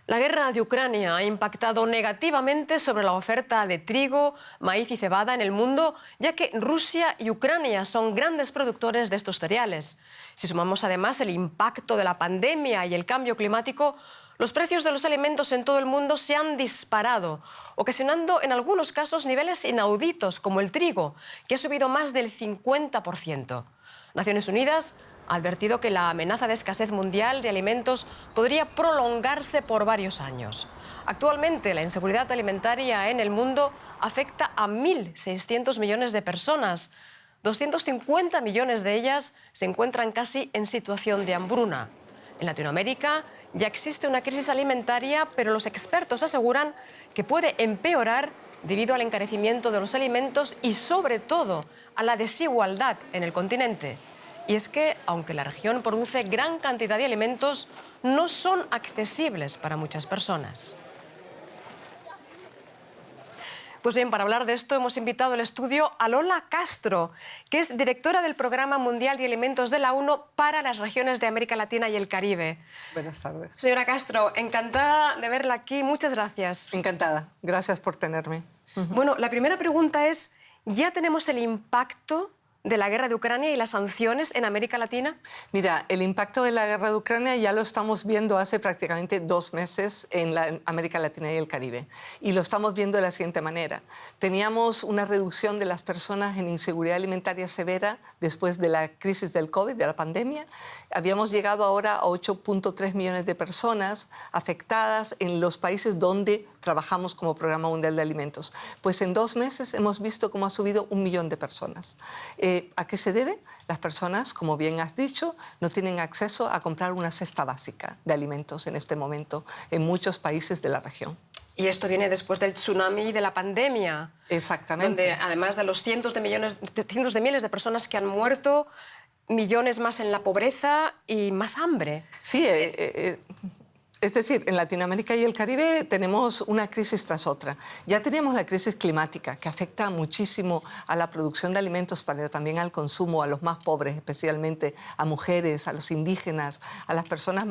La guerra de Ucrania ha impactado negativamente sobre la oferta de trigo, maíz y cebada en el mundo, ya que Rusia y Ucrania son grandes productores de estos cereales. Si sumamos además el impacto de la pandemia y el cambio climático, los precios de los alimentos en todo el mundo se han disparado, ocasionando en algunos casos niveles inauditos, como el trigo, que ha subido más del 50%. Naciones Unidas ha advertido que la amenaza de escasez mundial de alimentos podría prolongarse por varios años. Actualmente, la inseguridad alimentaria en el mundo afecta a 1.600 millones de personas. 250 millones de ellas se encuentran casi en situación de hambruna. En Latinoamérica ya existe una crisis alimentaria, pero los expertos aseguran que puede empeorar debido al encarecimiento de los alimentos y, sobre todo, a la desigualdad en el continente. Y es que, aunque la región produce gran cantidad de alimentos, no son accesibles para muchas personas. Pues bien, para hablar de esto hemos invitado al estudio a Lola Castro, que es directora del Programa Mundial de Alimentos de la ONU para las regiones de América Latina y el Caribe. Buenas tardes. Señora Castro, encantada de verla aquí. Muchas gracias. Encantada. Gracias por tenerme. Bueno, la primera pregunta es, ¿ya tenemos el impacto de la guerra de Ucrania y las sanciones en América Latina? Mira, el impacto de la guerra de Ucrania ya lo estamos viendo hace prácticamente 2 meses en América Latina y el Caribe. Y lo estamos viendo de la siguiente manera. Teníamos una reducción de las personas en inseguridad alimentaria severa después de la crisis del COVID, de la pandemia. Habíamos llegado ahora a 8.3 millones de personas afectadas en los países donde trabajamos como Programa Mundial de Alimentos. Pues en 2 meses hemos visto cómo ha subido 1 millón de personas. ¿A qué se debe? Las personas, como bien has dicho, no tienen acceso a comprar una cesta básica de alimentos en este momento en muchos países de la región. Y esto viene después del tsunami y de la pandemia. Exactamente. Donde, además de los cientos de miles de personas que han muerto, millones más en la pobreza y más hambre. Sí, es decir, en Latinoamérica y el Caribe tenemos una crisis tras otra. Ya teníamos la crisis climática, que afecta muchísimo a la producción de alimentos, pero también al consumo, a los más pobres, especialmente a mujeres, a los indígenas, a las personas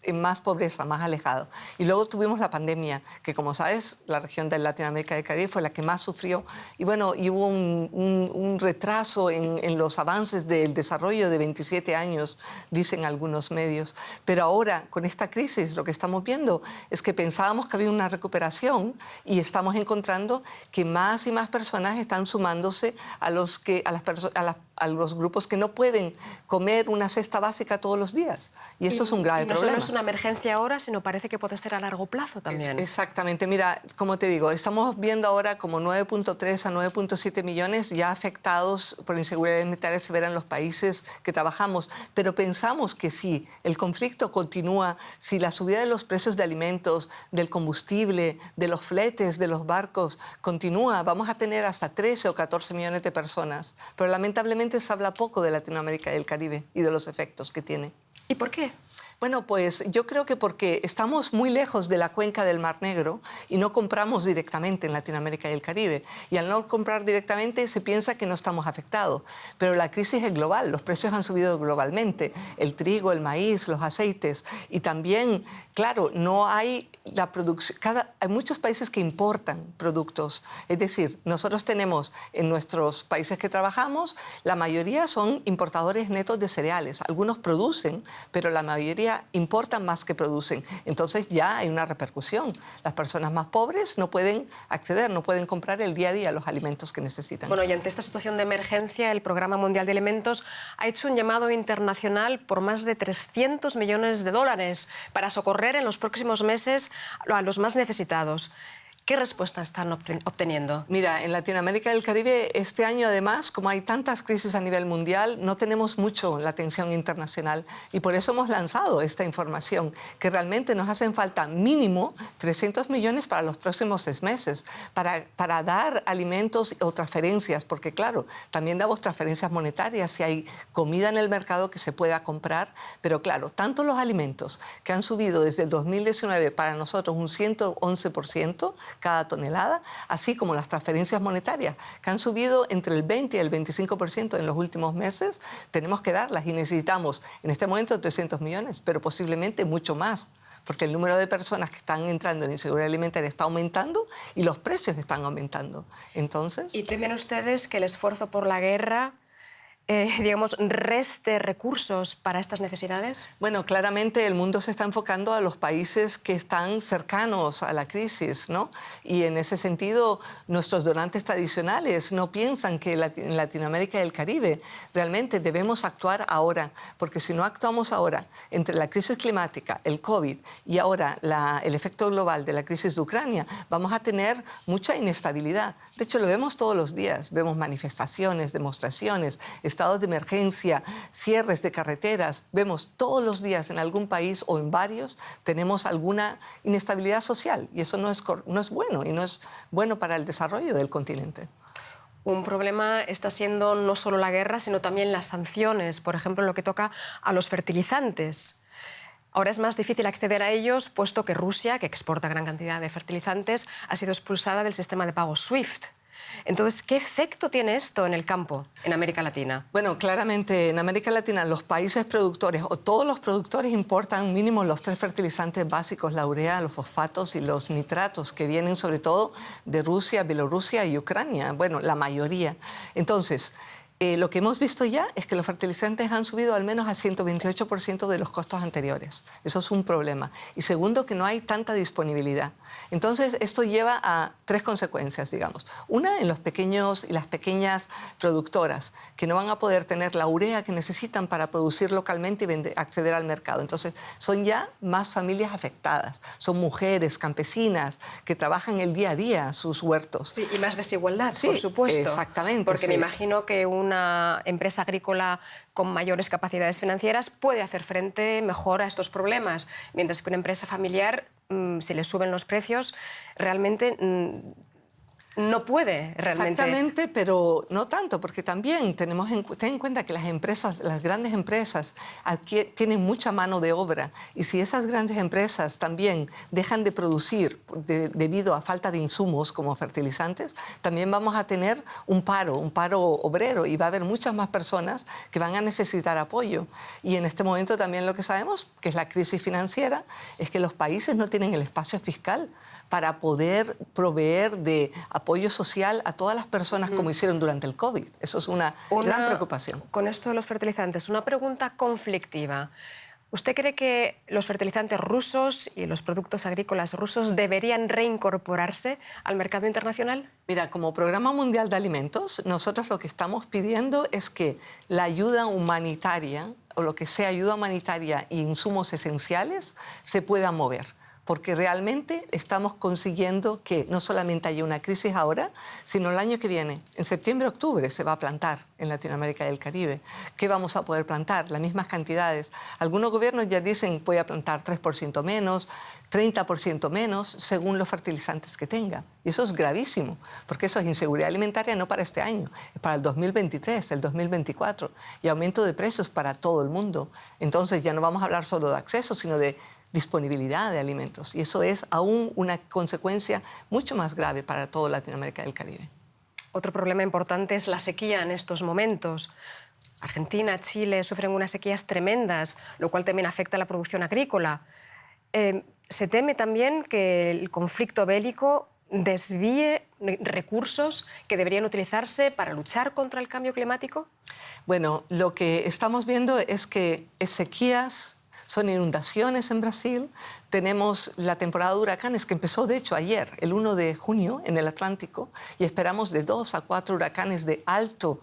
en más pobreza, más alejados. Y luego tuvimos la pandemia, que como sabes, la región de Latinoamérica y el Caribe fue la que más sufrió. Y bueno, y hubo un retraso en los avances del desarrollo de 27 años, dicen algunos medios. Pero ahora, con esta crisis, lo que estamos viendo es que pensábamos que había una recuperación y estamos encontrando que más y más personas están sumándose a los grupos que no pueden comer una cesta básica todos los días. Y esto es un grave problema. No es una emergencia ahora, sino parece que puede ser a largo plazo también. Exactamente. Mira, como te digo, estamos viendo ahora como 9.3 a 9.7 millones ya afectados por inseguridad alimentaria severa en los países que trabajamos. Pero pensamos que si el conflicto continúa, si la subida de los precios de alimentos, del combustible, de los fletes, de los barcos, continúa, vamos a tener hasta 13 o 14 millones de personas. Pero lamentablemente se habla poco de Latinoamérica y el Caribe y de los efectos que tiene. ¿Y por qué? Bueno, pues yo creo que porque estamos muy lejos de la cuenca del Mar Negro y no compramos directamente en Latinoamérica y el Caribe. Y al no comprar directamente se piensa que no estamos afectados. Pero la crisis es global, los precios han subido globalmente. El trigo, el maíz, los aceites. Y también, claro, no hay la producción. Hay muchos países que importan productos. Es decir, nosotros tenemos en nuestros países que trabajamos, la mayoría son importadores netos de cereales. Algunos producen, pero la mayoría importan más que producen. Entonces ya hay una repercusión. Las personas más pobres no pueden acceder, no pueden comprar el día a día los alimentos que necesitan. Bueno, y ante esta situación de emergencia, el Programa Mundial de Alimentos ha hecho un llamado internacional por más de 300 millones de dólares para socorrer en los próximos meses a los más necesitados. ¿Qué respuesta están obteniendo? Mira, en Latinoamérica y el Caribe este año, además, como hay tantas crisis a nivel mundial, no tenemos mucho la atención internacional y por eso hemos lanzado esta información, que realmente nos hacen falta mínimo 300 millones para los próximos 6 meses, para dar alimentos o transferencias, porque claro, también damos transferencias monetarias si hay comida en el mercado que se pueda comprar, pero claro, tanto los alimentos que han subido desde el 2019 para nosotros un 111%, cada tonelada, así como las transferencias monetarias, que han subido entre el 20 y el 25% en los últimos meses, tenemos que darlas y necesitamos en este momento 300 millones, pero posiblemente mucho más, porque el número de personas que están entrando en inseguridad alimentaria está aumentando y los precios están aumentando. Entonces... ¿Y temen ustedes que el esfuerzo por la guerra digamos, reste recursos para estas necesidades? Bueno, claramente el mundo se está enfocando a los países que están cercanos a la crisis, ¿no? Y en ese sentido, nuestros donantes tradicionales no piensan que en Latinoamérica y el Caribe realmente debemos actuar ahora, porque si no actuamos ahora, entre la crisis climática, el COVID y ahora el efecto global de la crisis de Ucrania, vamos a tener mucha inestabilidad. De hecho, lo vemos todos los días. Vemos manifestaciones, demostraciones, estados de emergencia, cierres de carreteras. Vemos todos los días en algún país o en varios tenemos alguna inestabilidad social y eso no es bueno y no es bueno para el desarrollo del continente. Un problema está siendo no solo la guerra, sino también las sanciones, por ejemplo, en lo que toca a los fertilizantes. Ahora es más difícil acceder a ellos, puesto que Rusia, que exporta gran cantidad de fertilizantes, ha sido expulsada del sistema de pago SWIFT. Entonces, ¿qué efecto tiene esto en el campo, en América Latina? Bueno, claramente en América Latina los países productores o todos los productores importan mínimo los 3 fertilizantes básicos, la urea, los fosfatos y los nitratos, que vienen sobre todo de Rusia, Bielorrusia y Ucrania, bueno, la mayoría. Entonces, lo que hemos visto ya es que los fertilizantes han subido al menos a 128% de los costos anteriores. Eso es un problema. Y segundo, que no hay tanta disponibilidad. Entonces, esto lleva a 3 consecuencias, digamos. Una, en los pequeños y las pequeñas productoras, que no van a poder tener la urea que necesitan para producir localmente y acceder al mercado. Entonces, son ya más familias afectadas. Son mujeres, campesinas, que trabajan el día a día sus huertos. Sí, y más desigualdad, sí, por supuesto. Exactamente. Porque sí. me imagino que una empresa agrícola con mayores capacidades financieras puede hacer frente mejor a estos problemas, mientras que una empresa familiar, si le suben los precios, realmente no puede realmente... Exactamente, pero no tanto, porque también ten en cuenta que las empresas, las grandes empresas tienen mucha mano de obra y si esas grandes empresas también dejan de producir debido a falta de insumos como fertilizantes, también vamos a tener un paro obrero y va a haber muchas más personas que van a necesitar apoyo. Y en este momento también lo que sabemos, que es la crisis financiera, es que los países no tienen el espacio fiscal para poder proveer de apoyo social a todas las personas como hicieron durante el COVID. Eso es una gran preocupación. Con esto de los fertilizantes, una pregunta conflictiva. ¿Usted cree que los fertilizantes rusos y los productos agrícolas rusos deberían reincorporarse al mercado internacional? Mira, como Programa Mundial de Alimentos, nosotros lo que estamos pidiendo es que la ayuda humanitaria, o lo que sea ayuda humanitaria e insumos esenciales, se pueda mover. Porque realmente estamos consiguiendo que no solamente haya una crisis ahora, sino el año que viene, en septiembre, octubre, se va a plantar en Latinoamérica y el Caribe. ¿Qué vamos a poder plantar? Las mismas cantidades. Algunos gobiernos ya dicen voy a plantar 3% menos, 30% menos, según los fertilizantes que tenga. Y eso es gravísimo, porque eso es inseguridad alimentaria no para este año, es para el 2023, el 2024, y aumento de precios para todo el mundo. Entonces ya no vamos a hablar solo de acceso, sino de disponibilidad de alimentos. Y eso es aún una consecuencia mucho más grave para toda Latinoamérica y el Caribe. Otro problema importante es la sequía en estos momentos. Argentina, Chile sufren unas sequías tremendas, lo cual también afecta a la producción agrícola. Se teme también que el conflicto bélico desvíe recursos que deberían utilizarse para luchar contra el cambio climático. Bueno, lo que estamos viendo es que sequías, son inundaciones en Brasil. Tenemos la temporada de huracanes que empezó, de hecho, ayer, el 1 de junio, en el Atlántico, y esperamos de 2 a 4 huracanes de alto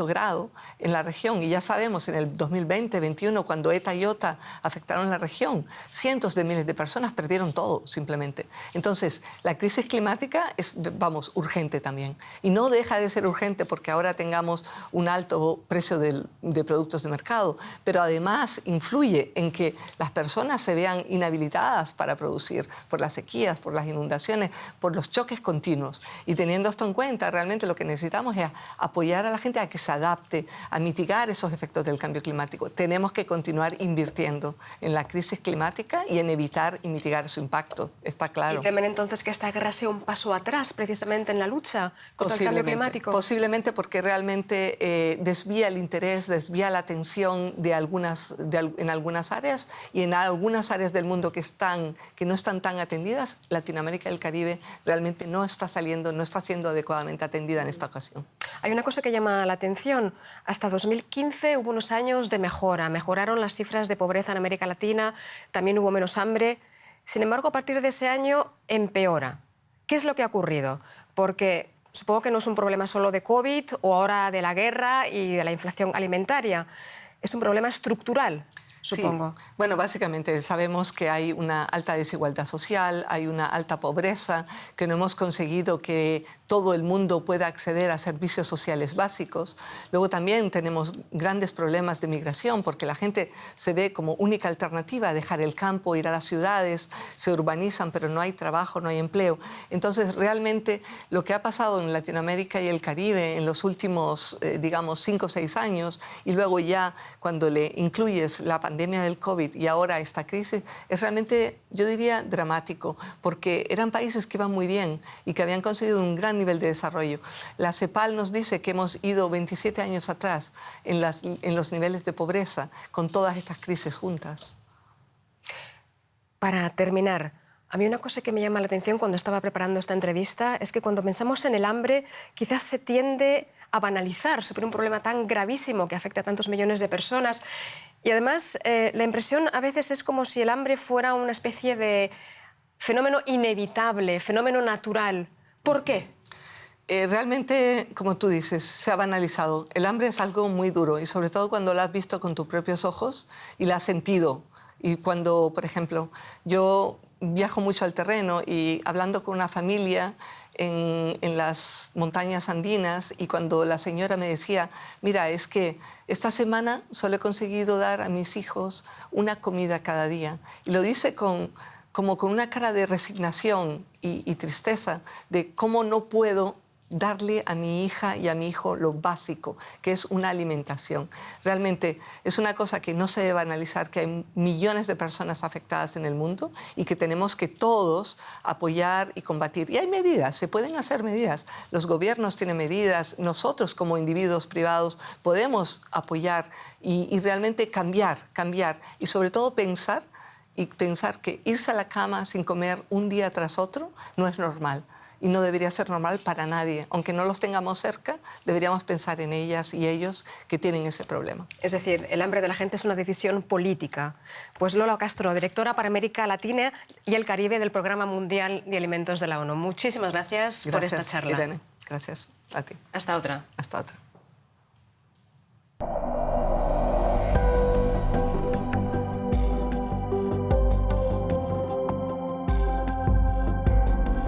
grado en la región. Y ya sabemos, en el 2020-21, cuando ETA y OTA afectaron la región, cientos de miles de personas perdieron todo, simplemente. Entonces, la crisis climática es, vamos, urgente también. Y no deja de ser urgente porque ahora tengamos un alto precio de productos de mercado, pero además influye en que las personas se vean inhabilitadas para producir por las sequías, por las inundaciones, por los choques continuos. Y teniendo esto en cuenta, realmente lo que necesitamos es apoyar a la gente a que se adapte, a mitigar esos efectos del cambio climático. Tenemos que continuar invirtiendo en la crisis climática y en evitar y mitigar su impacto, está claro. ¿Y temen entonces que esta guerra sea un paso atrás precisamente en la lucha contra el cambio climático? Posiblemente porque realmente desvía el interés, desvía la atención en algunas áreas y en algunas áreas del del mundo que no están tan atendidas, Latinoamérica y el Caribe realmente no está siendo adecuadamente atendida en esta ocasión. Hay una cosa que llama la atención. Hasta 2015 hubo unos años de mejora. Mejoraron las cifras de pobreza en América Latina, también hubo menos hambre. Sin embargo, a partir de ese año empeora. ¿Qué es lo que ha ocurrido? Porque supongo que no es un problema solo de COVID o ahora de la guerra y de la inflación alimentaria. Es un problema estructural, supongo. Sí. Bueno, básicamente sabemos que hay una alta desigualdad social, hay una alta pobreza, que no hemos conseguido que todo el mundo pueda acceder a servicios sociales básicos. Luego también tenemos grandes problemas de migración, porque la gente se ve como única alternativa a dejar el campo, ir a las ciudades, se urbanizan, pero no hay trabajo, no hay empleo. Entonces, realmente lo que ha pasado en Latinoamérica y el Caribe en los últimos, digamos, 5 o 6 años, y luego ya cuando le incluyes la pandemia del COVID y ahora esta crisis, es realmente, yo diría, dramático, porque eran países que iban muy bien y que habían conseguido un gran nivel de desarrollo. La CEPAL nos dice que hemos ido 27 años atrás en los niveles de pobreza con todas estas crisis juntas. Para terminar, a mí una cosa que me llama la atención cuando estaba preparando esta entrevista es que cuando pensamos en el hambre quizás se tiende a banalizar sobre un problema tan gravísimo que afecta a tantos millones de personas. Y además la impresión a veces es como si el hambre fuera una especie de fenómeno inevitable, fenómeno natural. ¿Por qué? Realmente, como tú dices, se ha banalizado. El hambre es algo muy duro y sobre todo cuando lo has visto con tus propios ojos y la has sentido. Y cuando, por ejemplo, yo viajo mucho al terreno y hablando con una familia en las montañas andinas y cuando la señora me decía, mira, es que esta semana solo he conseguido dar a mis hijos una comida cada día. Y lo dice como con una cara de resignación y tristeza de cómo no puedo darle a mi hija y a mi hijo lo básico, que es una alimentación. Realmente es una cosa que no se debe analizar, que hay millones de personas afectadas en el mundo y que tenemos que todos apoyar y combatir. Y hay medidas, se pueden hacer medidas. Los gobiernos tienen medidas, nosotros como individuos privados podemos apoyar y realmente cambiar y sobre todo pensar que irse a la cama sin comer un día tras otro no es normal. Y no debería ser normal para nadie. Aunque no los tengamos cerca, deberíamos pensar en ellas y ellos que tienen ese problema. Es decir, el hambre de la gente es una decisión política. Pues Lola Castro, directora para América Latina y el Caribe del Programa Mundial de Alimentos de la ONU. Muchísimas gracias por esta charla. Irene, gracias a ti. Hasta otra. Hasta otra.